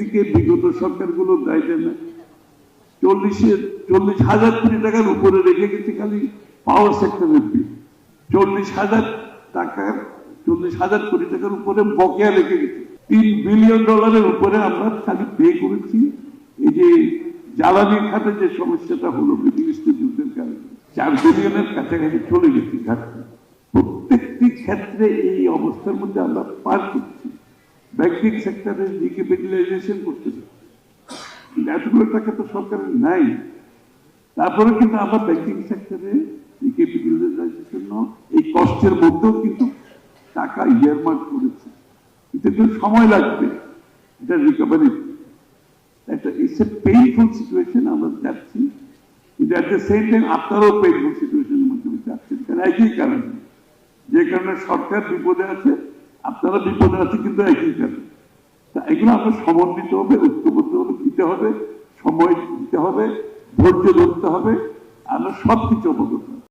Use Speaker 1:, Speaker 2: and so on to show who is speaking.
Speaker 1: একদিকে বিগত সরকারগুলো দায় দেয় না, 40,000 কোটি টাকার উপরে রেখে গেছে খালি পাওয়ার সেক্টরের বিল, 40,000 কোটি টাকার উপরে বকেয়া রেখে গেছে। $3 বিলিয়ন উপরে আমরা খালি পে করেছি। এই যে জ্বালানি খাতে যে সমস্যাটা হলো মিডল ইস্টের যুদ্ধের কারণে, $4 বিলিয়নের কাছাকাছি চলে গেছে ঘাটতি। প্রত্যেকটি ক্ষেত্রে এই অবস্থার মধ্যে আমরা পার করছি। ব্যাংকিং সেক্টরে রিক্যাপিটালাইজেশন করতেছি, এতগুলো টাকা তো সরকারের নাই। তারপরে কিন্তু আমরা ব্যাংকিং সেক্টরে রিক্যাপিটালাইজেশন এই কষ্টের মধ্যেও কিন্তু টাকা ইয়ারমার্ক করেছে। এটা কিন্তু সময় লাগবে, এটা রিকভারি একটা ইটস এ পেইনফুল সিচুয়েশন আমরা যাচ্ছি, কিন্তু অ্যাট দ্য সেম টাইম আপনারাও পেইনফুল সিচুয়েশনের মধ্যে যাচ্ছেন। কারণ একই কারণে, যে কারণে সরকার বিপদে আছে, আপনারা বিপদে আছে, কিন্তু একই কারণে। তা এগুলো আমরা সমন্বিত হবে, ঐক্যবদ্ধ হবে, দিতে হবে, সময় দিতে হবে, ধৈর্য ধরতে হবে, আমরা সবকিছু অবগত